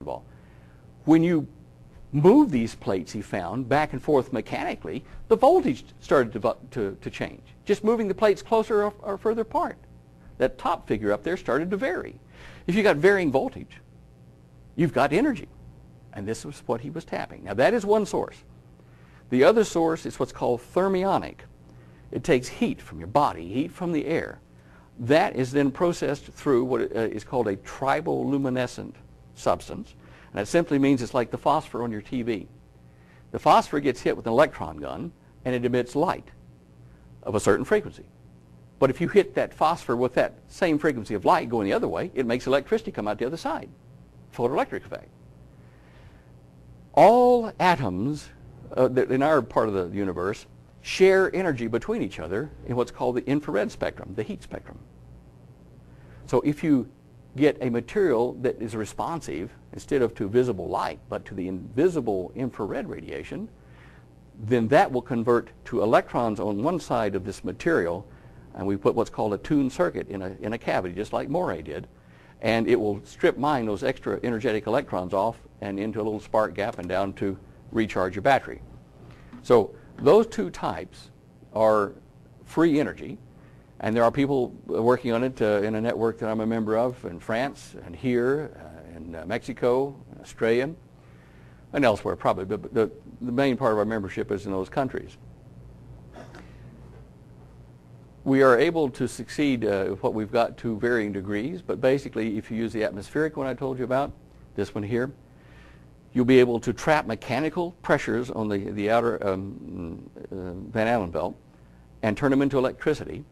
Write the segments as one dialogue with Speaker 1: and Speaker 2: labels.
Speaker 1: ball. When you move these plates, he found, back and forth mechanically, the voltage started to change. Just moving the plates closer or further apart. That top figure up there started to vary. If you got varying voltage, you've got energy. And this was what he was tapping. Now that is one source. The other source is what's called thermionic. It takes heat from your body, heat from the air. That is then processed through what is called a triboluminescent substance. And that simply means it's like the phosphor on your TV. The phosphor gets hit with an electron gun and it emits light of a certain frequency. But if you hit that phosphor with that same frequency of light going the other way, it makes electricity come out the other side. Photoelectric effect. All atoms in our part of the universe share energy between each other in what's called the infrared spectrum, the heat spectrum. So if you get a material that is responsive instead of to visible light but to the invisible infrared radiation, then that will convert to electrons on one side of this material, and we put what's called a tuned circuit in a cavity, just like Moray did, and it will strip mine those extra energetic electrons off and into a little spark gap and down to recharge your battery. So those two types are free energy, and there are people working on it in a network that I'm a member of in France and here in Mexico, Australia, and elsewhere probably, but the main part of our membership is in those countries. We are able to succeed with what we've got to varying degrees, but basically if you use the atmospheric one I told you about, this one here, you'll be able to trap mechanical pressures on the outer Van Allen belt and turn them into electricity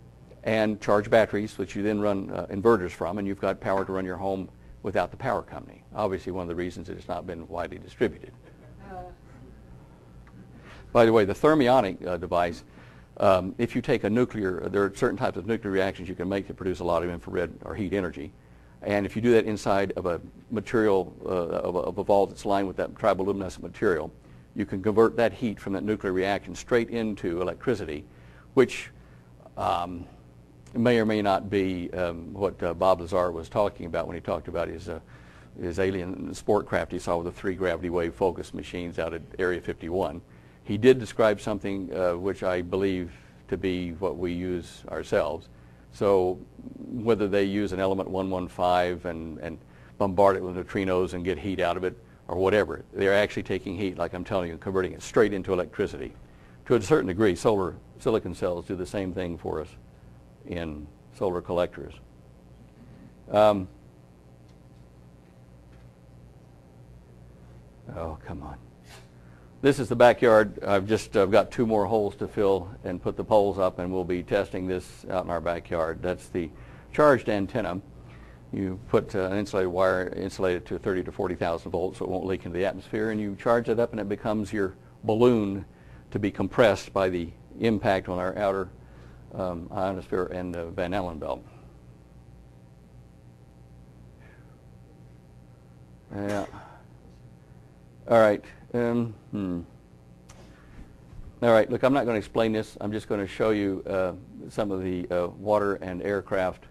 Speaker 1: and charge batteries, which you then run inverters from, and you've got power to run your home without the power company. Obviously one of the reasons it has not been widely distributed. By the way, the thermionic device, if you take a nuclear, there are certain types of nuclear reactions you can make that produce a lot of infrared or heat energy. And if you do that inside of a material, of a vault that's lined with that triboluminescent material, you can convert that heat from that nuclear reaction straight into electricity, which may or may not be what Bob Lazar was talking about when he talked about his alien sport craft he saw with the 3 gravity wave focus machines out at Area 51. He did describe something which I believe to be what we use ourselves. So whether they use an element 115 and bombard it with neutrinos and get heat out of it or whatever, they're actually taking heat, like I'm telling you, and converting it straight into electricity. To a certain degree, solar silicon cells do the same thing for us in solar collectors. Oh, come on. This is the backyard. I've got 2 more holes to fill and put the poles up, and we'll be testing this out in our backyard. That's the charged antenna. You put an insulated wire, insulate it to 30 to 40,000 volts so it won't leak into the atmosphere, and you charge it up and it becomes your balloon to be compressed by the impact on our outer ionosphere and the Van Allen belt. Yeah. All right. All right, look, I'm not going to explain this. I'm just going to show you some of the water and aircraft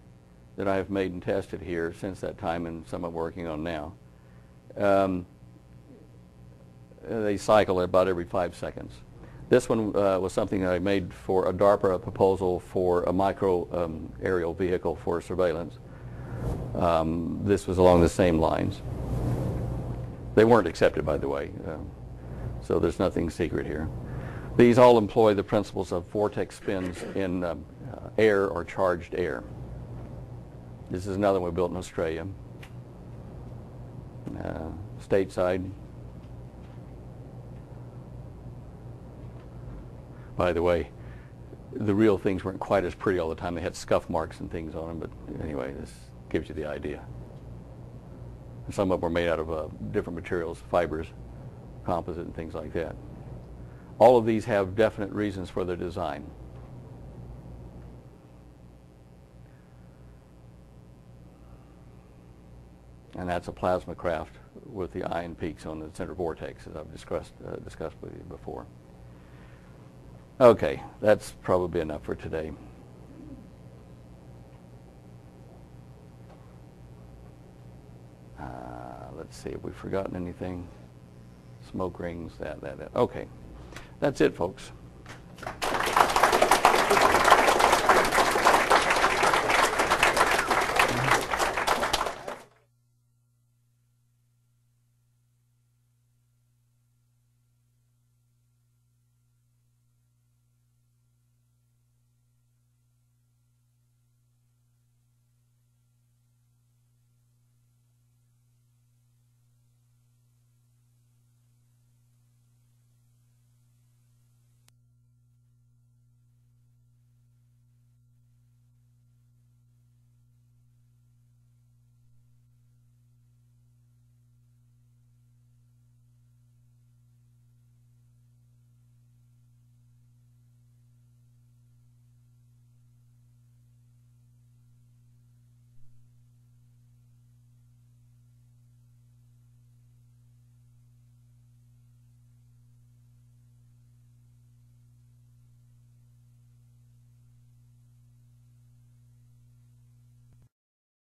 Speaker 1: that I have made and tested here since that time, and some I'm working on now. They cycle about every 5 seconds. This one was something that I made for a DARPA proposal for a micro aerial vehicle for surveillance. This was along the same lines. They weren't accepted, by the way, so there's nothing secret here. These all employ the principles of vortex spins in air or charged air. This is another one we built in Australia, stateside. By the way, the real things weren't quite as pretty all the time. They had scuff marks and things on them, but anyway, this gives you the idea. Some of them were made out of different materials, fibers, composite, and things like that. All of these have definite reasons for their design. And that's a plasma craft with the ion peaks on the center vortex, as I've discussed with you before. Okay, that's probably enough for today. Let's see, have we forgotten anything? Smoke rings, that. Okay. That's it, folks.